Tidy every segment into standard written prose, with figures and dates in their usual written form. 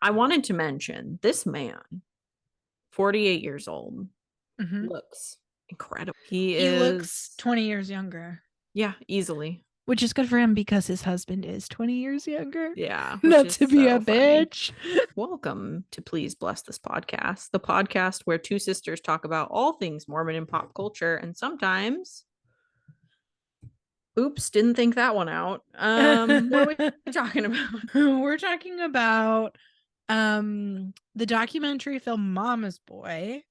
I wanted to mention this man, 48 years old, Mhm. looks incredible. He He is, looks 20 years younger, yeah, easily. which is good for him because his husband is 20 years younger. Yeah, which Not is to be a so funny. bitch. Welcome to Please Bless This Podcast, the podcast where two sisters talk about all things Mormon and pop culture, and sometimes, oops, didn't think that one out. What are we talking about? We're talking about the documentary film Mama's Boy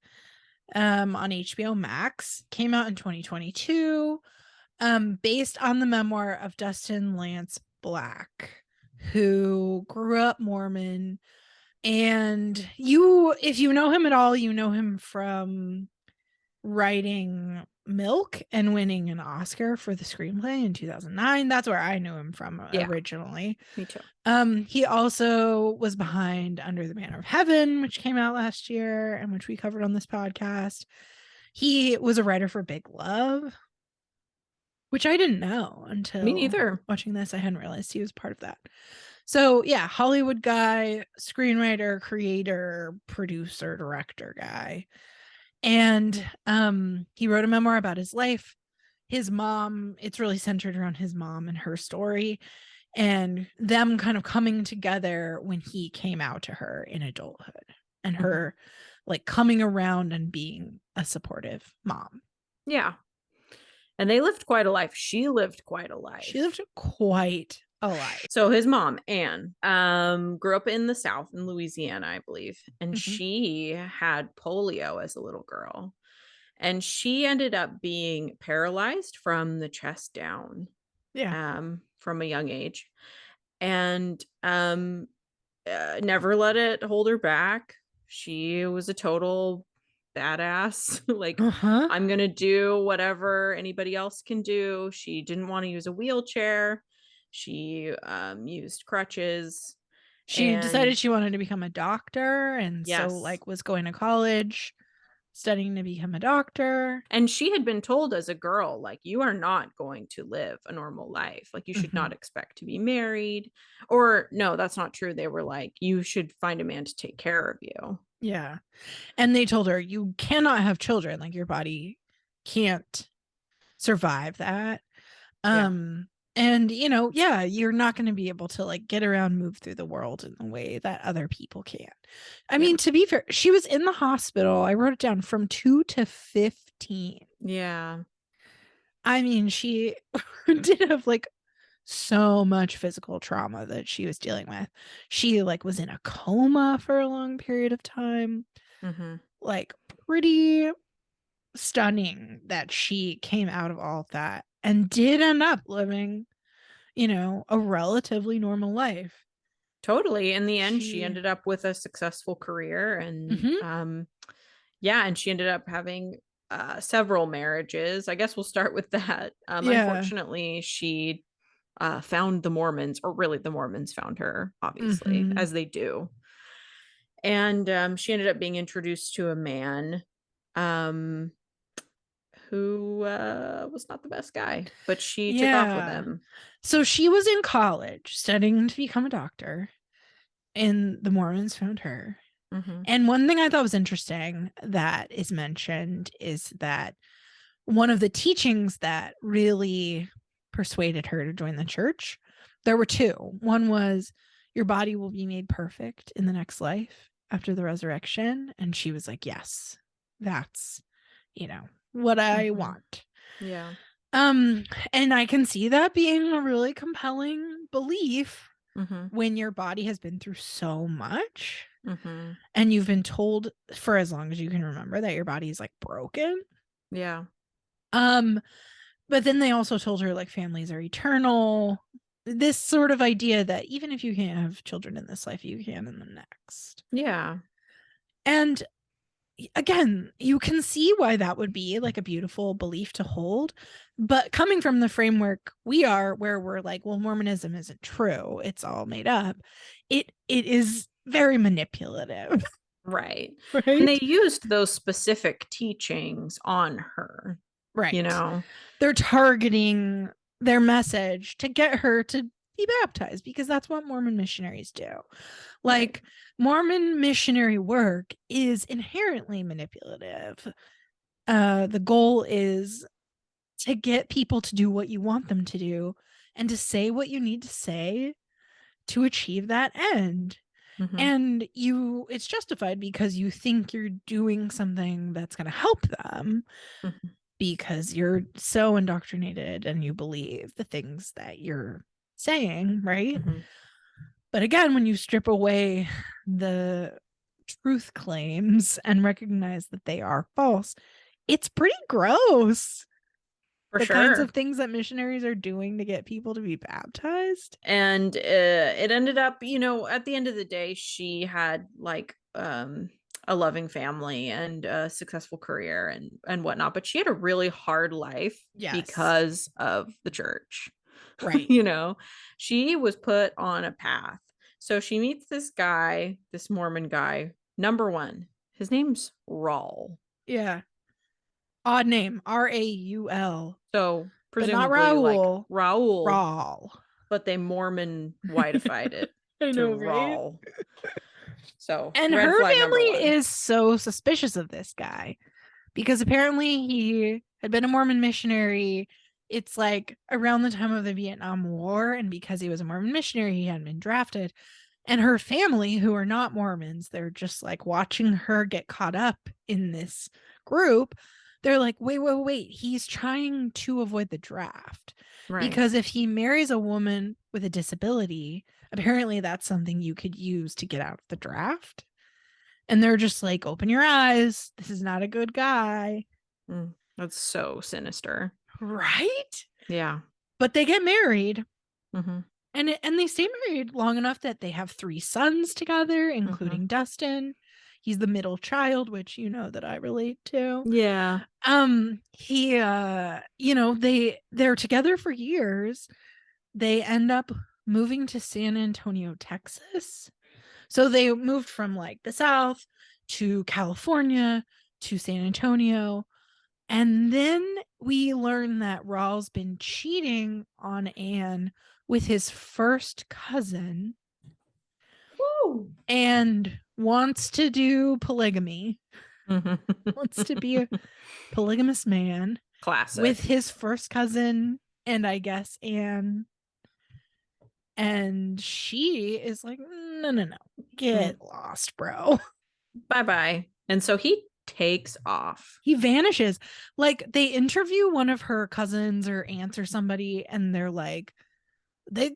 on HBO Max. Came out in 2022. Based on the memoir of Dustin Lance Black, who grew up Mormon. And if you know him at all, you know him from writing Milk and winning an Oscar for the screenplay in 2009. That's where I knew him from Yeah, originally. me too. He also was behind Under the Banner of Heaven, which came out last year and which we covered on this podcast. He was a writer for Big Love, which I didn't know Me until neither. watching this. I hadn't realized he was part of that. So yeah, Hollywood guy, screenwriter, creator, producer, director guy. And he wrote a memoir about his life. His mom, it's really centered around his mom and her story and them kind of coming together when he came out to her in adulthood and her like coming around and being a supportive mom. Yeah. And they lived quite a life. She lived quite a She life. lived quite a life. So his mom, Anne, grew up in the South in Louisiana, I believe, and she had polio as a little girl. And she ended up being paralyzed from the chest down, Yeah. from a young age, and never let it hold her back. She was a total badass. Like, Uh-huh. I'm gonna do whatever anybody else can do. She didn't want to use a wheelchair. She used crutches. She And decided she wanted to become a doctor and so yes, like was going to college studying to become a doctor. and she had been told as a girl, like, you are not going to live a normal life. Like, you should Mm-hmm. not expect to be married. Or no, that's not true. They were like, you should find a man to take care of you. Yeah. And they told her you cannot have children, like your body can't survive that. Yeah. And yeah, you're not going to be able to like get around, move through the world in the way that other people can. I Yeah. mean, to be fair, she was in the hospital. I wrote it down from 2 to 15. Yeah. I mean, she did have like so much physical trauma that she was dealing with. She like was in a coma for a long period of time. Mm-hmm. Like pretty stunning that she came out of all of that and did end up living, a relatively normal life. Totally. In the end, she She ended up with a successful career, and Mhm. yeah, and she ended up having several marriages. I guess we'll start with that. Yeah. Unfortunately, she found the Mormons, or really the Mormons found her, obviously, Mhm. as they do. And she ended up being introduced to a man um, who was not the best guy, but she took off with Yeah. him. So she was in college studying to become a doctor, and the Mormons found her. Mm-hmm. And one thing I thought was interesting that is mentioned is that one of the teachings that really persuaded her to join the church, there were two. One was your body will be made perfect in the next life after the resurrection. And she was like, yes, that's, what I Mm-hmm. want. Yeah. Um, and I can see that being a really compelling belief Mm-hmm. when your body has been through so much Mm-hmm. and you've been told for as long as you can remember that your body is like broken. Yeah. Um, but then they also told her like families are eternal. This sort of idea that even if you can't have children in this life, you can in the next. Yeah. And again, you can see why that would be like a beautiful belief to hold. But coming from the framework we are, where we're like, well, Mormonism isn't true, it's all made up, it is very manipulative. Right. And they Right? used those specific teachings on her, you Right. know? They're targeting their message to get her to be baptized, because that's what Mormon missionaries do. Right. Like, Mormon missionary work is inherently manipulative. The goal is to get people to do what you want them to do and to say what you need to say to achieve that end. Mm-hmm. And it's justified because you think you're doing something that's going to help them, Mm-hmm. because you're so indoctrinated and you believe the things that you're saying, right? Mm-hmm. But again, when you strip away the truth claims and recognize that they are false, it's pretty gross. For The kinds sure. of things that missionaries are doing to get people to be baptized. And it ended up, at the end of the day, she had like a loving family and a successful career and whatnot, but she had a really hard life Yes. because of the church. Right. She was put on a path. So she meets this guy, this Mormon guy. Number one, his name's Raul. Yeah. Odd name. Raul. So But not presumably like Raul. Raul, Raul. but they Mormon whiteified it I to know, right? Raul. So And red her flag number family one. is so suspicious of this guy because apparently he had been a Mormon missionary. It's like around the time of the Vietnam War. And because he was a Mormon missionary, he hadn't been drafted. And her family, who are not Mormons, they're just like watching her get caught up in this group. They're like, wait. He's trying to avoid the draft. Right. Because if he marries a woman with a disability, apparently that's something you could use to get out of the draft. And they're just like, open your eyes. This is not a good guy. That's so sinister. Right? Yeah. But they get married. Mm-hmm. And they stay married long enough that they have 3 sons together, Mm-hmm. including Dustin. He's the middle child, which you know that I relate to. Yeah. He they're together for years. They end up moving to San Antonio, Texas. So they moved from like the South to California to San Antonio. And then we learn that Raul's been cheating on Anne with his first cousin. Woo. And wants to do polygamy, Mm-hmm. wants to be a polygamous man with Classic. his first cousin, and I guess Anne. And she is like, no. Get lost, bro. Bye-bye. And so he takes off. He vanishes. Like, they interview one of her cousins or aunts or somebody, and they're like, they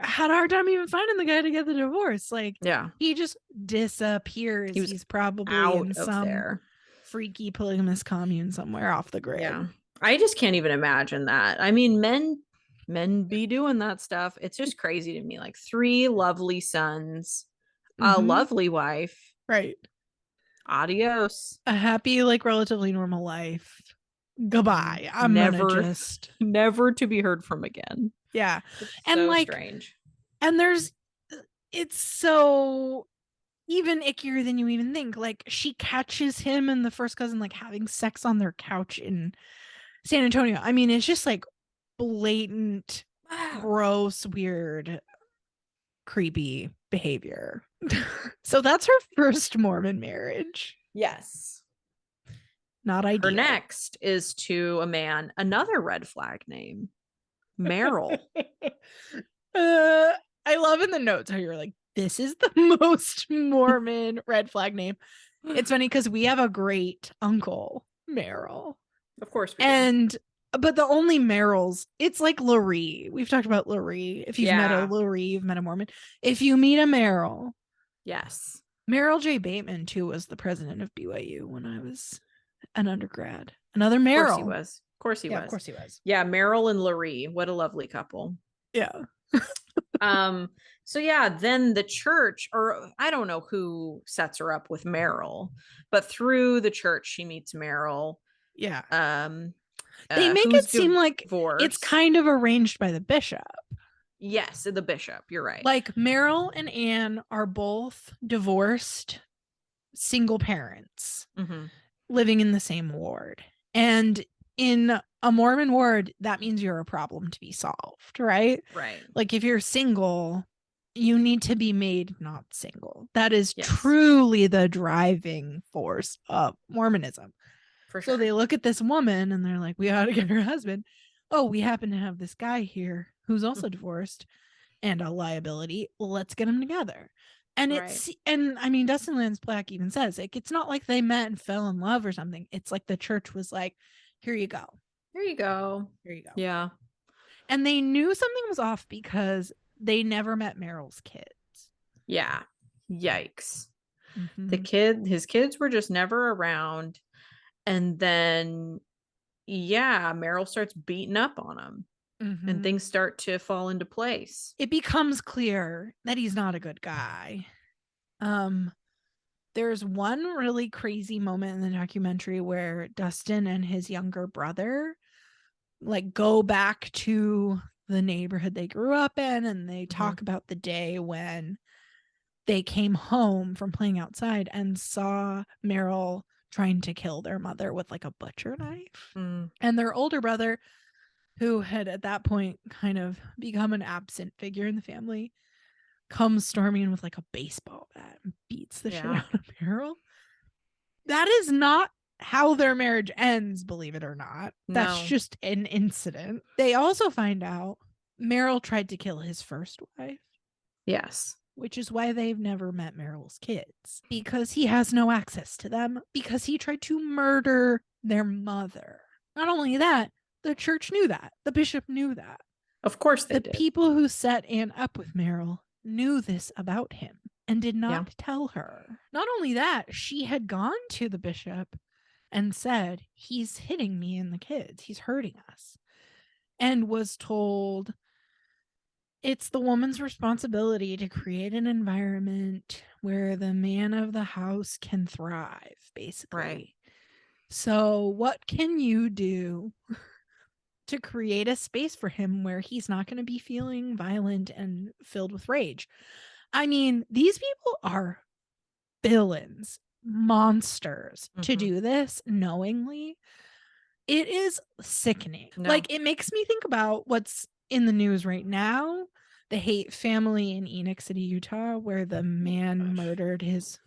had a hard time even finding the guy to get the divorce. Like, Yeah. he just disappears. He was He's probably out in of some there. freaky polygamous commune somewhere off the grid. Yeah. I just can't even imagine that. I mean, men be doing that stuff. It's just crazy to me. Like 3 lovely sons, a lovely wife. Right. Adios. A happy, like, relatively normal life. Goodbye. I'm gonna Never, just never to be heard from again. yeah. It's And so like, strange. and it's so even ickier than you even think. Like, she catches him and the first cousin like having sex on their couch in San Antonio. I mean, it's just like blatant, gross, weird, creepy behavior. So that's her first Mormon marriage. Yes. Not ideal. Her next is to a man, another red flag name, Merrill. I love in the notes how you're like, this is the most Mormon red flag name. It's funny because we have a great uncle, Merrill. Of course we do. But the only Merrills, it's like Laurie. We've talked about Laurie. If you've met a Laurie, you've met a Mormon. If you meet a Merrill, yes. Merrill J. Bateman, too, was the president of BYU when I was an undergrad. Another Merrill. Of course he was. Of course he was. Yeah, Merrill and Laurie. What a lovely couple. Yeah. So yeah, then the church, or I don't know who sets her up with Merrill, but through the church she meets Merrill. Yeah. They make it seem like it's kind of arranged by the bishop. Yes, the bishop. You're right. Like, Merrill and Anne are both divorced single parents living in the same ward. And in a Mormon ward, that means you're a problem to be solved, right? Right. Like if you're single, you need to be made not single. That is Yes. truly the driving force of Mormonism. For So sure. they look at this woman and they're like, we ought to get her husband. Oh, we happen to have this guy here who's also divorced and a liability. Let's get them together. And Right. I mean, Dustin Lance Black even says, like, it's not like they met and fell in love or something. It's like the church was like, here you go. There you go. Here you go. Yeah. And they knew something was off because they never met Meryl's kids. Yeah. Yikes. Mm-hmm. His kids were just never around. And then, yeah, Meryl starts beating up on him and Mm-hmm. things start to fall into place. It becomes clear that he's not a good guy. There's one really crazy moment in the documentary where Dustin and his younger brother like go back to the neighborhood they grew up in and they talk about the day when they came home from playing outside and saw Meryl trying to kill their mother with like a butcher knife. Mm. And their older brother, who had at that point kind of become an absent figure in the family, comes storming in with like a baseball bat and beats the shit out of Meryl. That is not how their marriage ends, believe it or not. That's No. just an incident. They also find out Meryl tried to kill his first wife. Yes. Which is why they've never met Meryl's kids, because he has no access to them, because he tried to murder their mother. Not only that, the church knew that. The bishop knew that. Of course they The did. people who set Anne up with Meryl knew this about him and did not tell her. Not only that, she had gone to the bishop and said, he's hitting me and the kids, he's hurting us, and was told it's the woman's responsibility to create an environment where the man of the house can thrive, basically. Right. So, what can you do to create a space for him where he's not going to be feeling violent and filled with rage? I mean, these people are villains, monsters to do this knowingly. It is sickening. No. Like, it makes me think about what's in the news right now, the hate family in Enoch City, Utah, where the man murdered his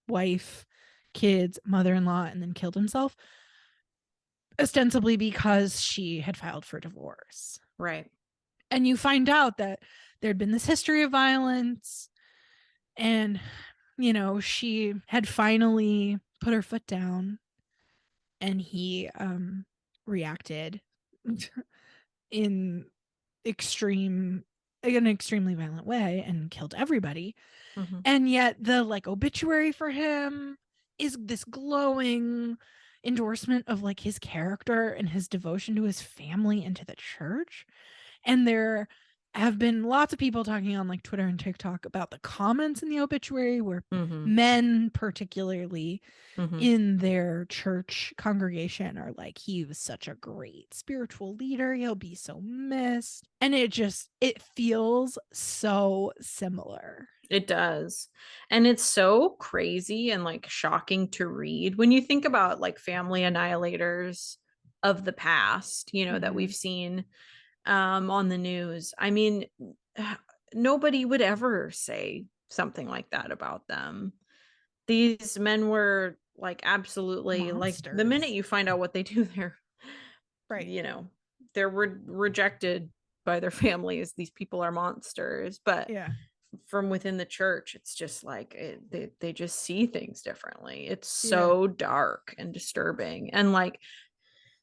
wife, kids, mother-in-law, and then killed himself, ostensibly because she had filed for divorce. Right. And you find out that there'd been this history of violence, and you know, she had finally put her foot down, and he reacted in an extremely violent way and killed everybody. And yet the like obituary for him is this glowing endorsement of like his character and his devotion to his family and to the church. And there have been lots of people talking on like Twitter and TikTok about the comments in the obituary where men particularly in their church congregation are like, he was such a great spiritual leader, he'll be so missed. And it feels so similar. It does. And it's so crazy and like shocking to read when you think about like family annihilators of the past, you know, that we've seen on the news. I mean, nobody would ever say something like that about them. These men were like absolutely like the minute you find out what they do, they're right. You know, they're rejected by their families. These people are monsters. But Yeah. from within the church, it's just like they just see things differently. It's so dark and disturbing and like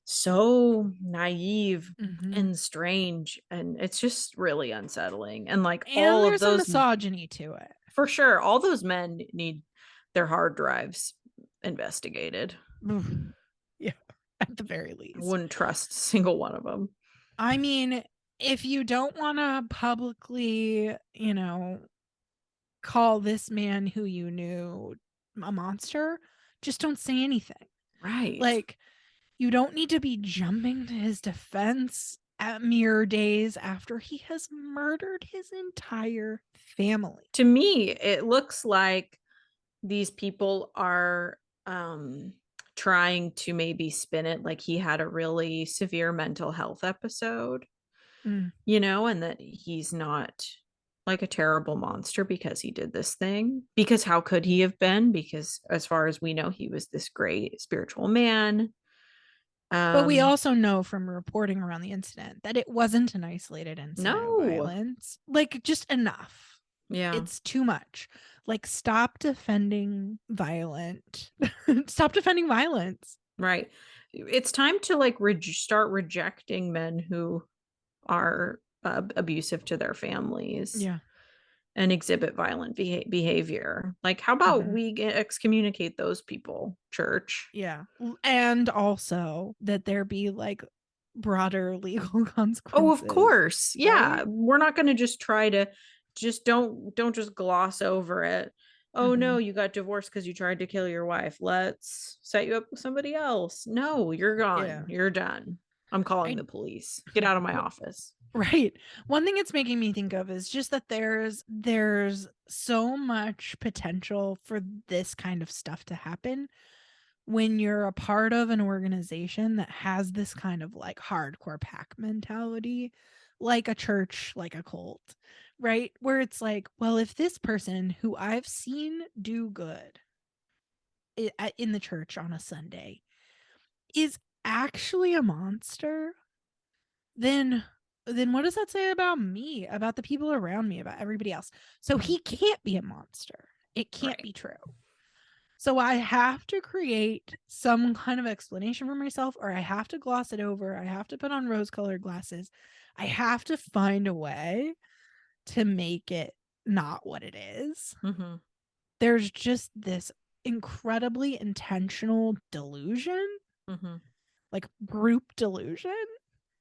so naive and strange, and it's just really unsettling. And like And all of there's some those misogyny to it. for sure, all those men need their hard drives investigated. Yeah, at the very I least. wouldn't trust a single one of them. I mean, if you don't want to publicly, you know, call this man who you knew a monster, just don't say anything. Right. Like, you don't need to be jumping to his defense at mere days after he has murdered his entire family. To me, it looks like these people are trying to maybe spin it like he had a really severe mental health episode, Mm. and that he's not like a terrible monster because he did this thing. Because how could he have been? Because as far as we know, he was this great spiritual man. But we Um, also know from reporting around the incident that it wasn't an isolated incident of no. violence. Like, just enough. Yeah. It's too much. Like, stop defending violent. Stop defending violence. Right. It's time to like start rejecting men who are abusive to their families Yeah. and exhibit violent behavior. Like, how about Mhm. we excommunicate those people, church? Yeah. And also that there be like broader legal Oh, of consequences, course. Yeah. right? We're not going to just try to just don't just gloss over it. Oh no, Mhm. you got divorced because you tried to kill your wife. Let's set you up with somebody else. No, you're gone. Yeah. You're done. I'm calling I the police. Get out of my office. right. One thing it's making me think of is just that there's so much potential for this kind of stuff to happen when you're a part of an organization that has this kind of like hardcore pack mentality, like a church, like a cult, right? Where it's like, well, if this person who I've seen do good in the church on a Sunday is actually a monster, then what does that say about me, about the people around me, about everybody else? So he can't be a monster. It can't Right. be true. So I have to create some kind of explanation for myself, or I have to gloss it over. I have to put on rose colored glasses. I have to find a way to make it not what it is. Mm-hmm. There's just this incredibly intentional delusion, Mm-hmm. like group delusion.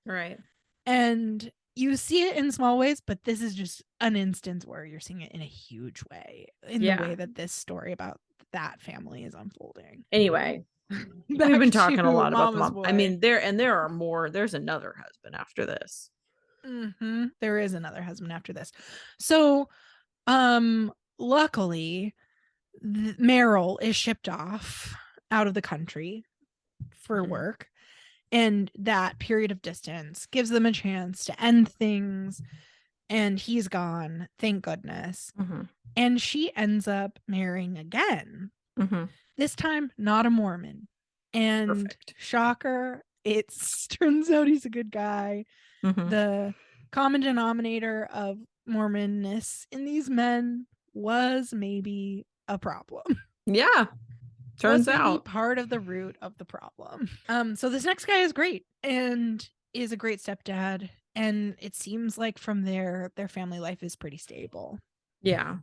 Right. And you see it in small ways, but this is just an instance where you're seeing it in a huge way, in the way Yeah. that this story about that family is unfolding. Anyway, we've Back been talking a to lot about the Mama's mom. I Boy. mean, there are more. There's another husband after this. There is another husband after this. So, um, luckily, Meryl is shipped off out of the country for Mm-hmm. work. And that period of distance gives them a chance to end things. And he's gone, thank goodness. Mm-hmm. And she ends up marrying again. Mm-hmm. This time, not a Mormon. And Perfect. shocker, it turns out he's a good guy. Mm-hmm. The common denominator of Mormonness in these men was maybe a problem. Yeah. Was Turns maybe out. part of the root of the problem. So this next guy is great and is a great stepdad. And it seems like from there, their family life is pretty stable. Yeah.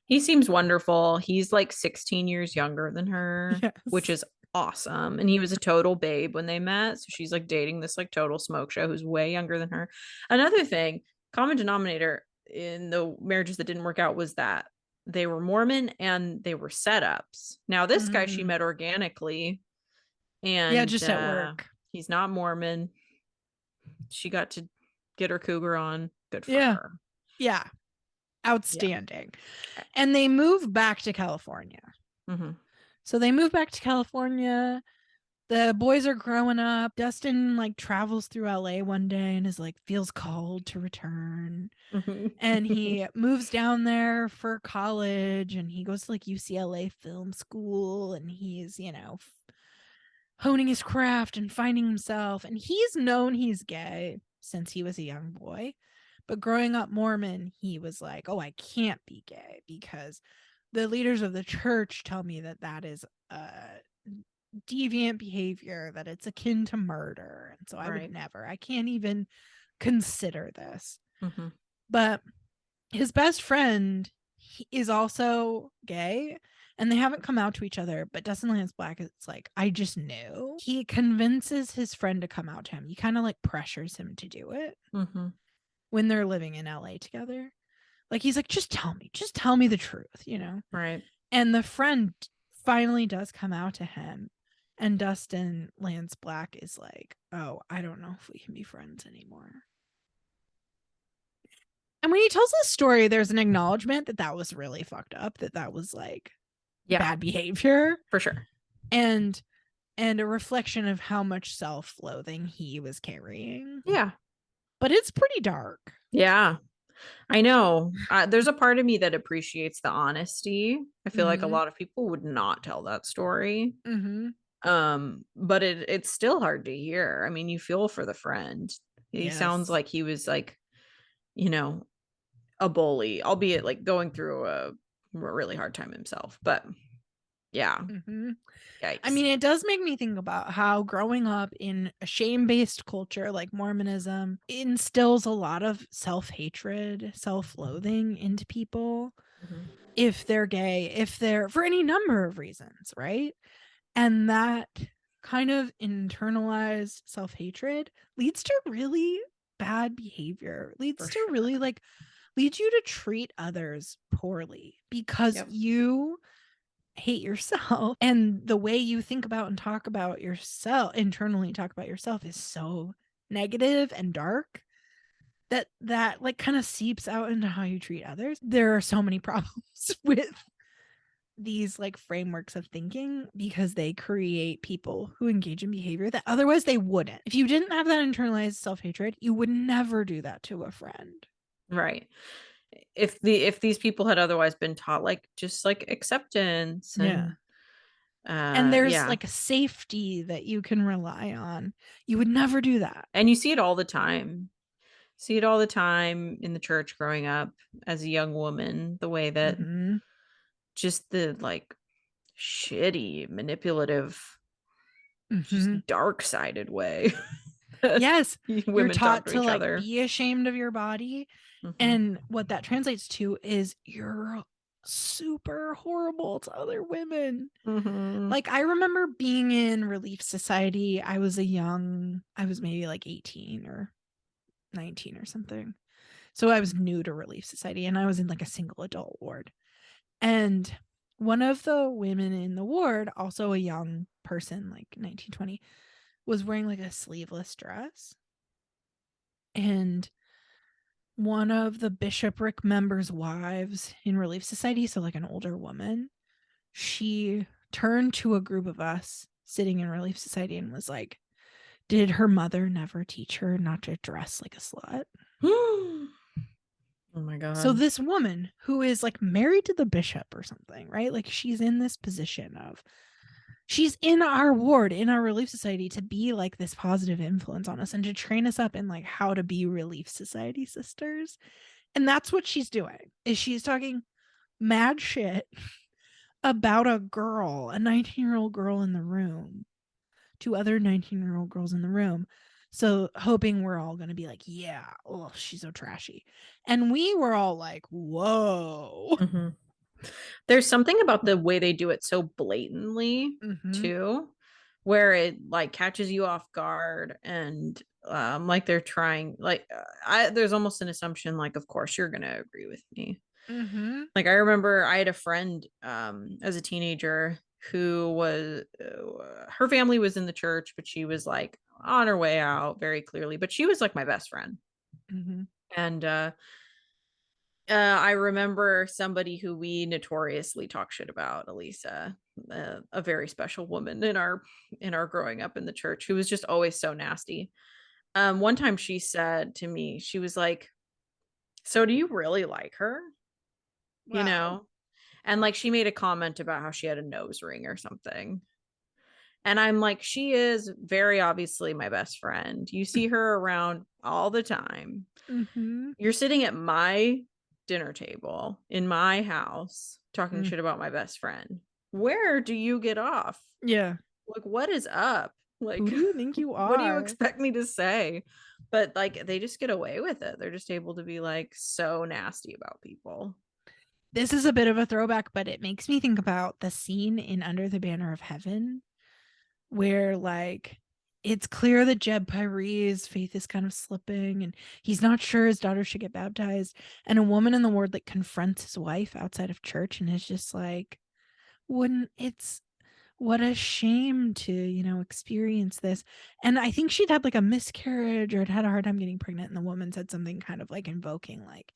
He seems wonderful. He's like 16 years younger than her, which Yes. is awesome. And he was a total babe when they met. So she's like dating this like total smoke show who's way younger than her. Another thing, common denominator in the marriages that didn't work out was that they were Mormon and they were setups. Now, this guy she Mm. met organically, Yeah, and just at work. he's not Mormon. She got to get her cougar on. Good for Yeah. her. Yeah. Yeah. Outstanding. And they move back to California. Mm-hmm. So they move back to California. The boys are growing up. Dustin like travels through LA one day and is like feels called to return. And Mm-hmm. he moves down there for college and he goes to like UCLA film school and he's, honing his craft and finding himself. And he's known he's gay since he was a young boy. But growing up Mormon, he was like, oh, I can't be gay because the leaders of the church tell me that that is deviant behavior, that it's akin to murder. And so I would Right. never, I can't even consider this. Mm-hmm. But his best friend is also gay and they haven't come out to each other, but Dustin Lance Black is like, I just knew. He convinces his friend to come out to him. He kind of like pressures him to do it Mm-hmm. when they're living in LA together. Like he's like, just tell me the truth. Right. And the friend finally does come out to him. And Dustin Lance Black is like, oh, I don't know if we can be friends anymore. And when he tells this story, there's an acknowledgement that that was really fucked up, that was like Yeah, bad behavior. for sure. And and a reflection of how much self-loathing he was carrying. Yeah. But it's pretty dark. Yeah. I know. There's a part of me that appreciates the honesty. I feel like a Mm-hmm. lot of people would not tell that story. Mm-hmm. But it's still hard to hear. I mean, you feel for the friend. He sounds Yes. like he was like, you know, a bully, albeit like going through a really hard time himself. But yeah, Mm-hmm. I yikes. mean, it does make me think about how growing up in a shame-based culture like Mormonism instills a lot of self-hatred, self-loathing into people Mhm. if they're gay, if they're for any number of reasons, right? And that kind of internalized self-hatred leads to really bad behavior, For leads to sure. really like leads you to treat others poorly because Yep. you hate yourself and the way you think about and talk about yourself internally talk about yourself is so negative and dark that like kind of seeps out into how you treat others. There are so many problems with these like frameworks of thinking because they create people who engage in behavior that otherwise they wouldn't. If you didn't have that internalized self-hatred, you would never do that to a friend. Right. If these people had otherwise been taught like just like acceptance Yeah. and And there's yeah. like a safety that you can rely on. You would never do that. And you see it all the time. See it all the time in the church growing up as a young woman, the way that Mhm. just the like shitty, manipulative, Mhm. just dark-sided way that Yes, you're women talk taught to to each like other. be ashamed of your body, Mhm. and what that translates to is you're super horrible to other women. Mhm. Like I remember being in Relief Society. I was maybe like 18 or 19 or something. So I was new to Relief Society and I was in like a single adult ward. And one of the women in the ward, also a young person, like 19, 20, was wearing like a sleeveless dress. And one of the bishopric members' wives in Relief Society, so like an older woman, she turned to a group of us sitting in Relief Society and was like, did her mother never teach her not to dress like a slut? Oh my So god. this woman who is like married to the bishop or something, right? Like she's in this position of she's in our ward in our relief society to be like this positive influence on us and to train us up in like how to be relief society sisters. And that's what she's doing. Is she's talking mad shit about a girl, a 19-year-old girl in the room to other 19-year-old girls in the room. So hoping we're all going to be like, yeah, oh, she's so trashy. And we were all like, whoa. Mhm. There's something about the way they do it so blatantly Mm-hmm. too, where it like catches you off guard and like they're trying like there's almost an assumption like of course you're gonna agree with me. Mm-hmm. Like I remember I had a friend as a teenager who was her family was in the church, but she was like on her way out very clearly. But she was like my best friend, Mm-hmm. and I remember somebody who we notoriously talk shit about, Elisa, a very special woman in our growing up in the church, who was just always so nasty. One time she said to me, she was like, "So do you really like her?" You Wow. know, and like she made a comment about how she had a nose ring or something. And I'm like, she is very obviously my best friend. You see her around all the time. Mm-hmm. You're sitting at my dinner table in my house talking Mm. shit about my best friend. Where do you get off? Yeah. Like, what is up? Who Like, do you think you what do you are? expect me to say? But like, they just get away with it. They're just able to be like so nasty about people. This is a bit of a throwback, but it makes me think about the scene in Under the Banner of Heaven where like it's clear that Jeb Pyrie's faith is kind of slipping and he's not sure his daughter should get baptized. And a woman in the ward like confronts his wife outside of church and is just like, wouldn't it's what a shame to, experience this. And I think she'd had like a miscarriage or had a hard time getting pregnant. And the woman said something kind of like invoking, like,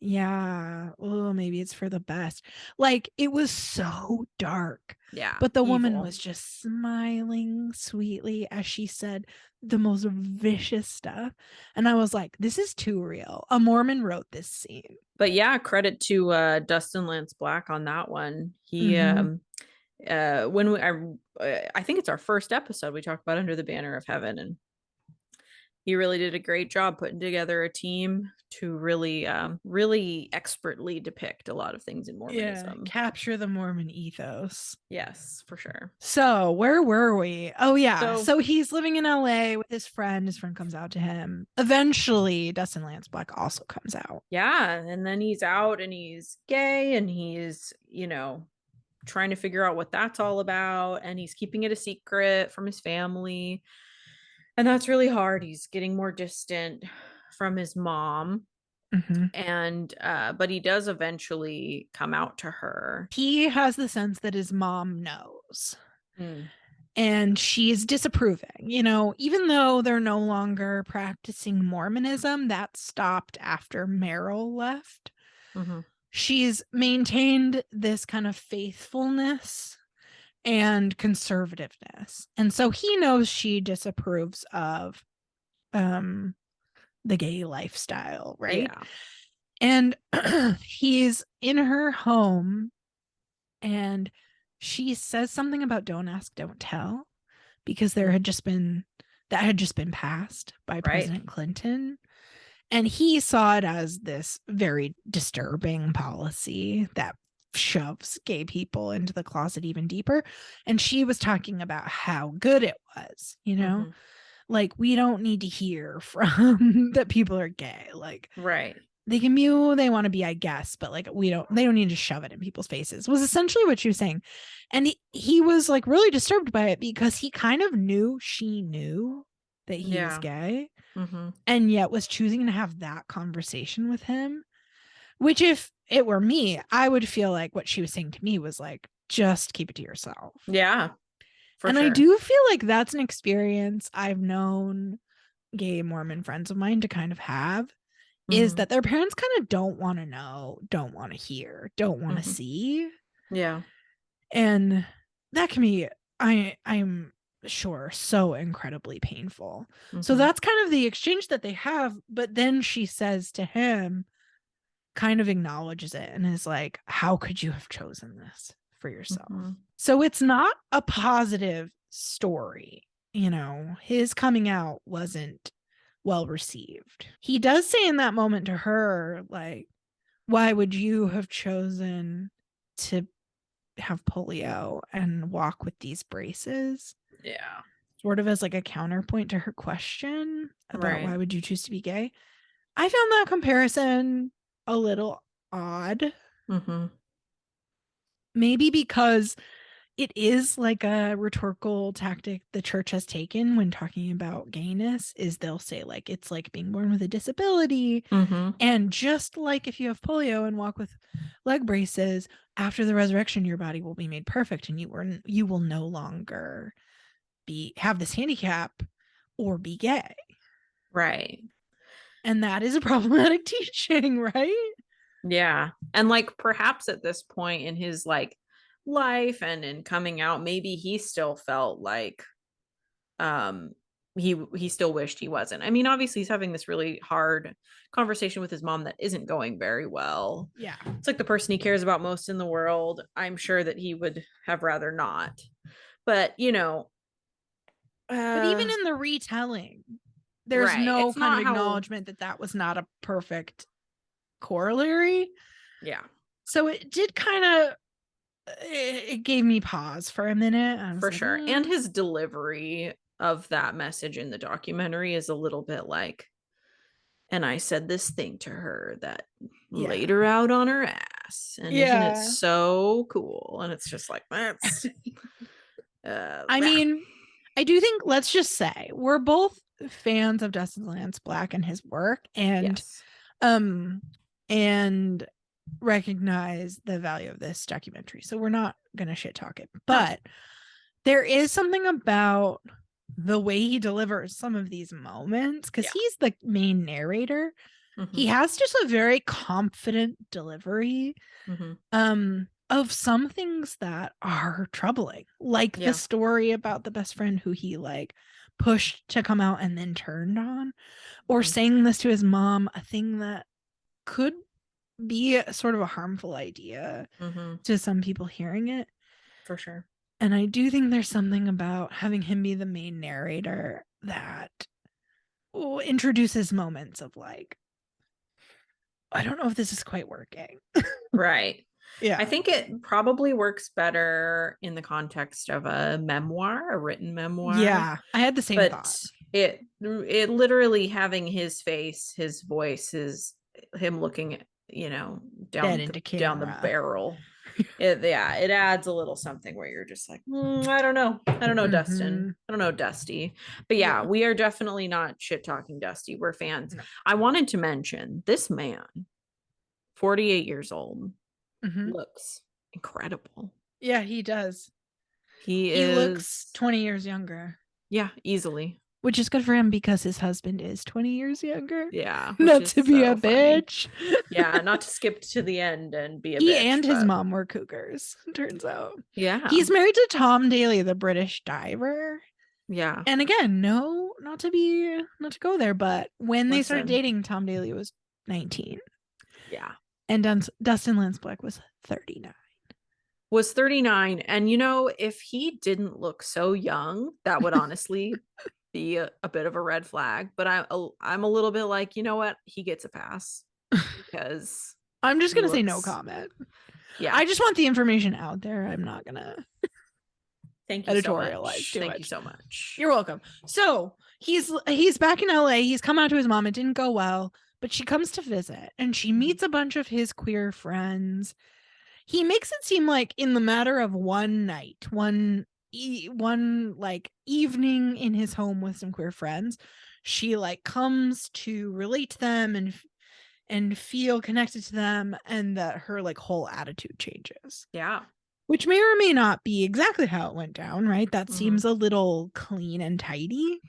Yeah. Oh, maybe it's for the best. Like, it was so dark, Yeah, but the woman evil. was just smiling sweetly as she said the most vicious stuff. And I was like, this is too real. A Mormon wrote this scene. But yeah, credit to Dustin Lance Black on that one. He Mm-hmm. when I think it's our first episode, we talked about Under the Banner of Heaven, and he really did a great job putting together a team to really expertly depict a lot of things in Yeah. Mormonism. Capture the Mormon ethos. Yes, for sure. So, where were we? Oh, yeah. So So he's living in LA with his friend. His friend comes out to him. Eventually, Dustin Lance Black also comes out. yeah, and then he's out and he's gay and he's, trying to figure out what that's all about, and he's keeping it a secret from his family. And that's really hard. He's getting more distant from his mom. Mm-hmm. And but he does eventually come out to her. He has the sense that his mom knows. Mm. And she's disapproving, even though they're no longer practicing Mormonism, that stopped after Merrill left. Mm-hmm. She's maintained this kind of faithfulness and conservativeness. And so he knows she disapproves of the gay lifestyle, right? Yeah. And he's in her home and she says something about don't ask, don't tell, because that had just been passed by Right. President Clinton. And he saw it as this very disturbing policy that shoves gay people into the closet even deeper. And she was talking about how good it was, Mm-hmm. like we don't need to hear from that people are gay. Like Right. they can be who they want to be, I guess, but like they don't need to shove it in people's faces, was essentially what she was saying. And he was like really disturbed by it because he kind of knew she knew that he was Yeah. gay Mm-hmm. and yet was choosing to have that conversation with him, which if it were me, I would feel like what she was saying to me was like, just keep it to yourself. Yeah, for And I sure. do feel like that's an experience I've known gay Mormon friends of mine to kind of have, is Mm-hmm. that their parents kind of don't want to know, don't want to hear, don't want to Mm-hmm. see. Yeah. And that can be, I'm sure, so incredibly painful. So Mm-hmm. that's kind of the exchange that they have. But then she says to him, kind of acknowledges it and is like, how could you have chosen this for yourself? Mm-hmm. So it's not a positive story. His coming out wasn't well received. He does say in that moment to her, like, why would you have chosen to have polio and walk with these braces? Yeah. Sort of as like a counterpoint to her question about Right. why would you choose to be gay. I found that comparison a little odd. Mm-hmm. Maybe because it is like a rhetorical tactic the church has taken when talking about gayness, is they'll say like it's like being born with a disability, Mm-hmm. and just like if you have polio and walk with leg braces, after the resurrection your body will be made perfect and you will no longer have this handicap or be gay. Right. And that is a problematic teaching, right? Yeah. And like perhaps at this point in his like life and in coming out, maybe he still felt like um he still wished he wasn't. I mean, obviously he's having this really hard conversation with his mom that isn't going very well. Yeah. It's like the person he cares about most in the world. I'm sure that he would have rather not. But, But even uh in the retelling, there's right. no It's kind of not how acknowledgement that that was not a perfect corollary. yeah, So it did kind of, it gave me pause for a minute. I was for like, sure. And his delivery of that message in the documentary is a little bit like, and I said this thing to her that yeah. laid her out on her ass. And isn't it Yeah. so cool? And it's just like, that's I yeah. mean, I do think, let's just say, we're both fans of Dustin Lance Black and his work, Yes. um and recognize the value of this documentary. So we're not gonna shit talk it. No. But there is something about the way he delivers some of these moments, because Yeah. he's the main narrator, He has just a very confident delivery of some things that are troubling, like the story about the best friend who he like pushed to come out and then turned on, or saying this to his mom, a thing that could be a sort of a harmful idea to some people hearing it. For sure. And I do think there's something about having him be the main narrator that introduces moments of like, I don't know if this is quite working. Right. Yeah. I think it probably works better in the context of a memoir, a written memoir. Yeah, I had the same thought. It literally having his face, his voice, him looking at, down the barrel. It adds a little something where you're just like, I don't know, Dustin. I don't know, Dusty. But yeah, we are definitely not shit talking Dusty. We're fans. No. I wanted to mention this man, 48 years old, looks incredible. Yeah, he does. He looks 20 years younger. Yeah, easily. Which is good for him because his husband is 20 years younger. Yeah. Not to be a bitch. Yeah, not to skip to the end and be a bitch. He and his mom were cougars, turns out. Yeah. He's married to Tom Daly, the British diver. Yeah. And again, no, not to go there, but when they started dating, Tom Daly was 19. Yeah. And Dustin Lance-Black was 39. And if he didn't look so young, that would honestly be a bit of a red flag. But I'm a little bit like, you know what, he gets a pass because I'm just gonna say no comment. Yeah, I just want the information out there. I'm not gonna thank you editorialize too much. Thank you so much. You're welcome. So he's back in LA. He's come out to his mom. It didn't go well, but she comes to visit and she meets a bunch of his queer friends. He makes it seem like in the matter of one night, one like evening in his home with some queer friends, she like comes to relate to them and feel connected to them, and that her like whole attitude changes. Yeah. Which may or may not be exactly how it went down, right? That seems a little clean and tidy.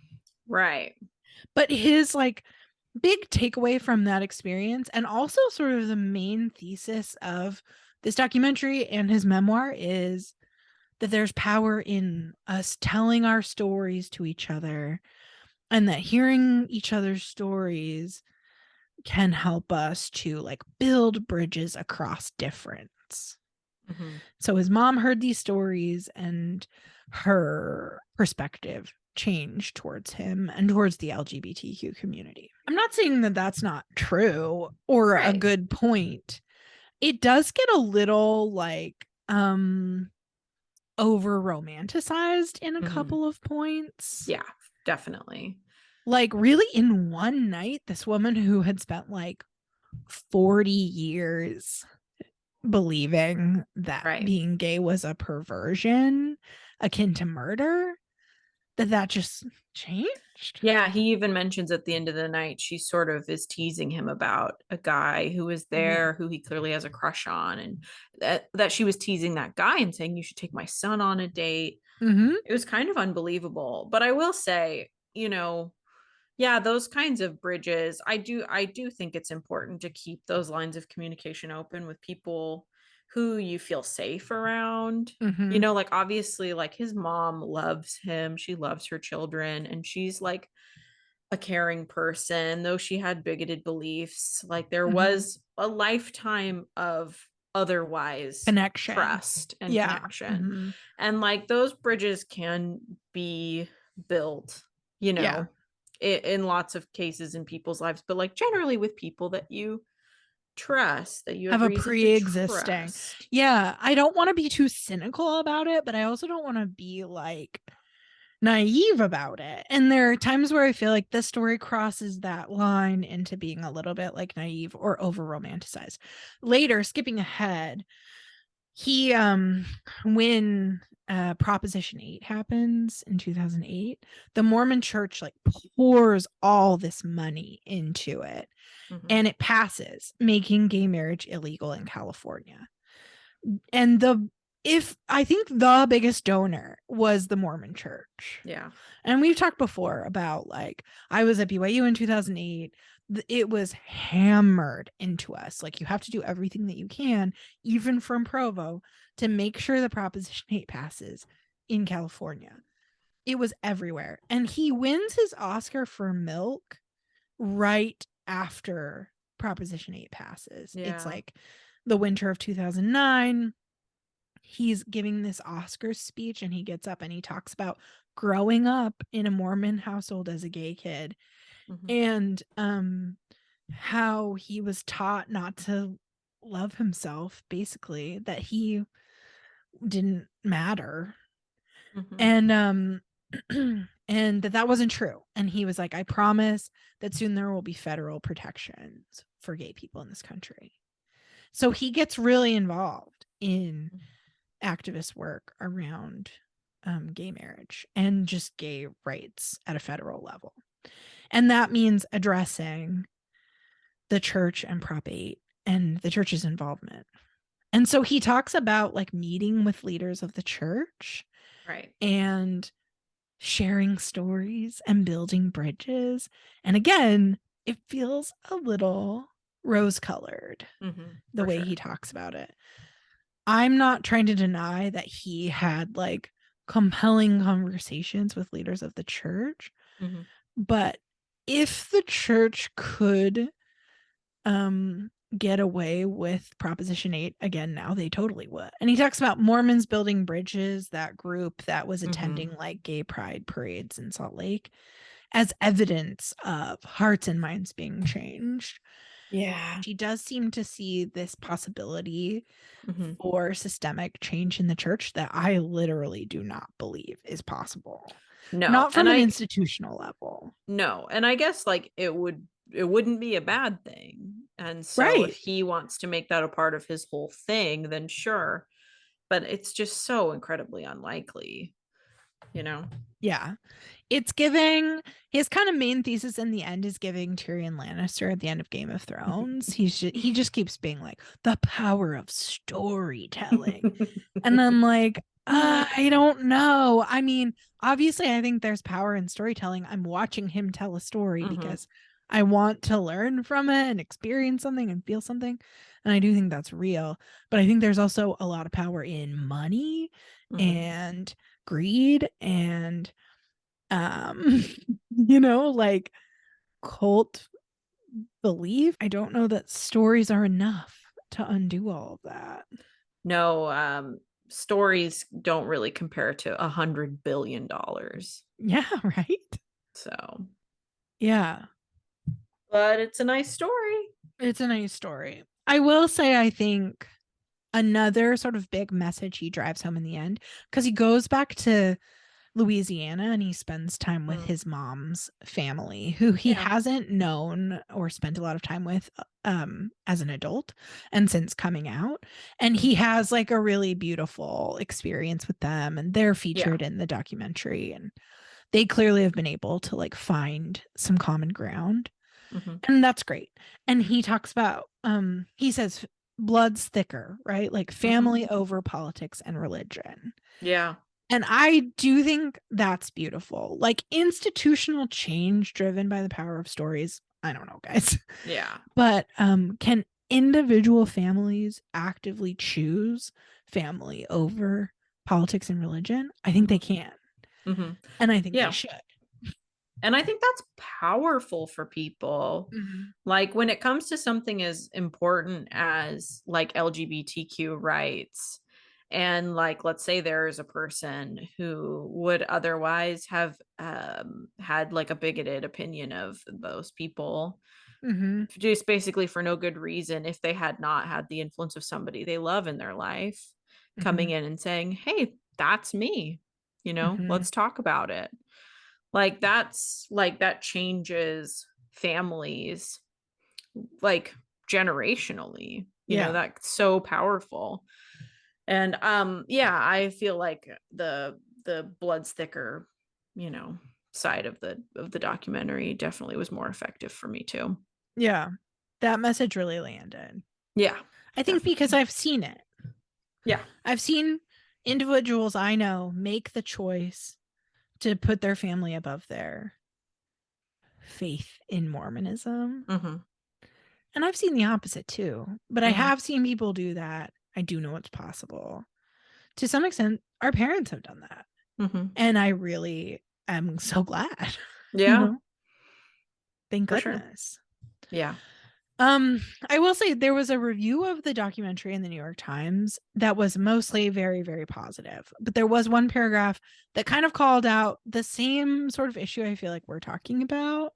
Right. But his like big takeaway from that experience, and also sort of the main thesis of this documentary and his memoir, is that there's power in us telling our stories to each other, and that hearing each other's stories can help us to like build bridges across difference. So his mom heard these stories and her perspective changed towards him and towards the LGBTQ community. I'm not saying that that's not true or a good point. It does get a little like over romanticized in a couple of points. Yeah, definitely. Like really in one night, this woman who had spent like 40 years believing that being gay was a perversion akin to murder, that just changed. Yeah, he even mentions at the end of the night, she sort of is teasing him about a guy who was there who he clearly has a crush on, and that she was teasing that guy and saying, you should take my son on a date. It was kind of unbelievable. But I will say, yeah, those kinds of bridges, I do think it's important to keep those lines of communication open with people who you feel safe around. Like obviously like his mom loves him, she loves her children, and she's like a caring person, though she had bigoted beliefs. Like there was a lifetime of otherwise connection, trust and connection, and like those bridges can be built, in lots of cases in people's lives, but like generally with people that you trust, that you have a pre-existing. Yeah, I don't want to be too cynical about it, but I also don't want to be like naive about it. And there are times where I feel like this story crosses that line into being a little bit like naive or over romanticized. Later, skipping ahead, he when Proposition 8 happens in 2008, the Mormon church like pours all this money into it, and it passes, making gay marriage illegal in California. And I think the biggest donor was the Mormon church. Yeah. And we've talked before about like, I was at BYU in 2008. it was hammered into us. Like, you have to do everything that you can, even from Provo, to make sure the Proposition 8 passes in California. It was everywhere. And he wins his Oscar for Milk right after Proposition 8 passes. It's Yeah. like the winter of 2009. He's giving this Oscar speech and he gets up and he talks about growing up in a Mormon household as a gay kid, Mm-hmm. and how he was taught not to love himself, basically, that he didn't matter, Mm-hmm. and and that wasn't true. And he was like, I promise that soon there will be federal protections for gay people in this country. So he gets really involved in activist work around gay marriage and just gay rights at a federal level. And that means addressing the church and Prop 8 and the church's involvement. And so he talks about like meeting with leaders of the church Right. and sharing stories and building bridges. And again, it feels a little rose colored Mm-hmm. the For way sure. he talks about it. I'm not trying to deny that he had like compelling conversations with leaders of the church, Mm-hmm. but if the church could get away with Proposition 8 again now, they totally would. And he talks about Mormons Building Bridges, that group that was Mm-hmm. attending like gay pride parades in Salt Lake, as evidence of hearts and minds being changed. Yeah. She does seem to see this possibility Mm-hmm. for systemic change in the church that I literally do not believe is possible. No. Not And from an I institutional level. no. And I guess like it wouldn't be a bad thing. And so if Right. he wants to make that a part of his whole thing, then sure. But it's just so incredibly unlikely, you know? Yeah. It's giving his kind of main thesis in the end is giving Tyrion Lannister at the end of Game of Thrones. He just keeps being like the power of storytelling. And I'm like, I don't know. I mean, obviously I think there's power in storytelling. I'm watching him tell a story Mm-hmm. because I want to learn from it and experience something and feel something. And I do think that's real. But I think there's also a lot of power in money Mm-hmm. and greed and um you know, like cult belief. I don't know that stories are enough to undo all of that. No, stories don't really compare to $100 billion. Yeah, right. So, Yeah, but it's a nice story. it's a nice story. I will say, I think another sort of big message he drives home in the end, because he goes back to Louisiana and he spends time with Mm, his mom's family, who he yeah. hasn't known or spent a lot of time with as an adult and since coming out. And he Mm, has like a really beautiful experience with them, and they're yeah. featured in the documentary, and they clearly have been able to like find some common ground. Hmm. And that's great. And he talks about he says blood's thicker, right? Like Hmm. family over politics and religion. Yeah. And I do think that's beautiful. Like institutional change driven by the power of stories. I don't know, guys. Yeah. But can individual families actively choose family over politics and religion? I think they Hmm. can. Hmm. And I think they Yeah. should. And I think that's powerful for people. Mhm. Like when it comes to something as important as like LGBTQ rights, and like let's say there is a person who would otherwise have had like a bigoted opinion of those people, Mhm. just basically for no good reason, if they had not had the influence of somebody they love in their life coming Mhm. in and saying, hey, that's me, Mhm. let's talk about it. Like that's like that changes families like generationally, Yeah. that's so powerful. And yeah, I feel like the blood's thicker, you know, side of the documentary definitely was more effective for me too. Yeah. That message really landed. Yeah, I think because definitely. I've seen it. Yeah. I've seen individuals I know make the choice to put their family above their faith in Mormonism. Mm-hmm. And I've seen the opposite too, but I Mm-hmm. have seen people do that. I do know it's possible. To some extent, our parents have done that. Mm-hmm. And I really am so glad, you Yeah, know, thank for sure. goodness. Yeah. I will say there was a review of the documentary in the New York Times that was mostly very, very positive. But there was one paragraph that kind of called out the same sort of issue I feel like we're talking about.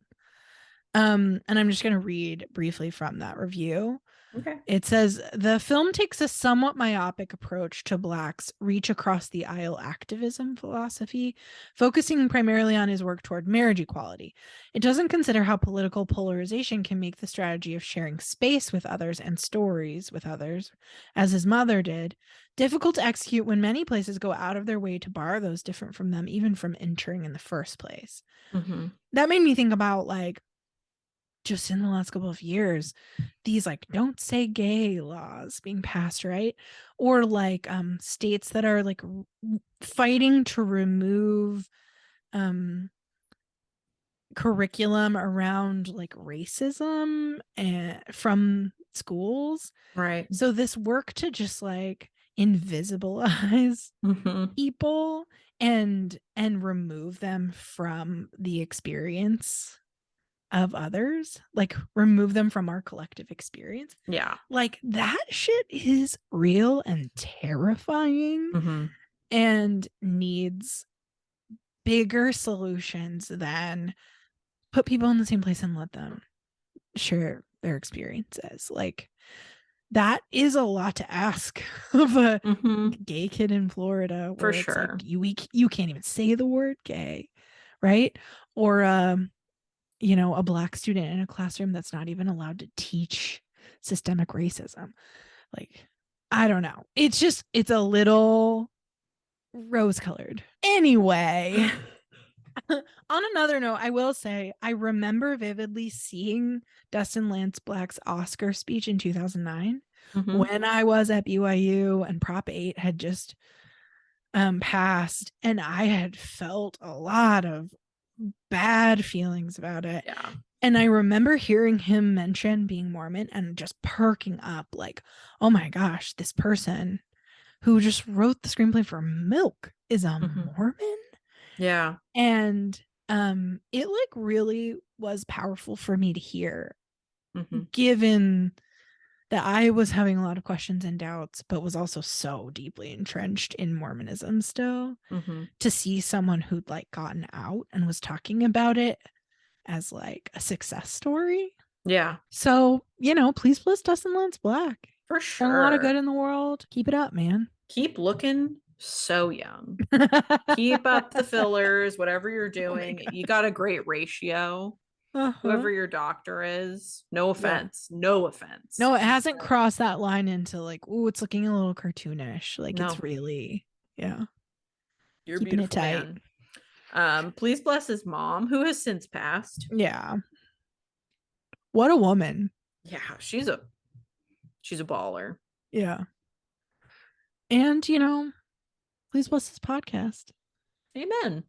And I'm just going to read briefly from that review. Okay. It says the film takes a somewhat myopic approach to Black's reach across the aisle activism philosophy, focusing primarily on his work toward marriage equality. It doesn't consider how political polarization can make the strategy of sharing space with others and stories with others, as his mother did, difficult to execute when many places go out of their way to bar those different from them, even from entering in the first place. Mm-hmm. That made me think about, like, just in the last couple of years, these like don't say gay laws being passed, right? Or like states that are like fighting to remove um curriculum around like racism and from schools. Right. So this work to just like invisibilize Mm-hmm. people and remove them from the experience of others, like remove them from our collective experience. Yeah. Like that shit is real and terrifying Mm-hmm. and needs bigger solutions than put people in the same place and let them share their experiences. Like that is a lot to ask of a Mm-hmm. gay kid in Florida For where it's like sure. you can't even say the word gay, right? Or a black student in a classroom that's not even allowed to teach systemic racism. Like, I don't know. It's a little rose colored. Anyway, on another note, I will say I remember vividly seeing Dustin Lance Black's Oscar speech in 2009 Mm-hmm. when I was at BYU and Prop 8 had just passed, and I had felt a lot of bad feelings about it. Yeah. And I remember hearing him mention being Mormon and just perking up like, oh my gosh, this person who just wrote the screenplay for Milk is a Mm-hmm. Mormon. Yeah. And it like really was powerful for me to hear, Mm-hmm. given that I was having a lot of questions and doubts, but was also so deeply entrenched in Mormonism still, Mm-hmm. to see someone who'd like gotten out and was talking about it as like a success story. Yeah. So, please bless Dustin Lance Black. For Done a lot of good sure. in the world. Keep it up, man. Keep looking so young. Keep up the fillers, whatever you're Oh my doing. god. You got a great ratio. Uh-huh. Whoever your doctor is, no Yeah. offense. No offense. No, it hasn't crossed that line into like, ooh, it's looking a little cartoonish. Like it's No, really, yeah, you're a keeping it beautiful tight. man. Please bless his mom, who has since passed. Yeah. What a woman. Yeah, she's a baller. Yeah. And, please bless this podcast. Amen.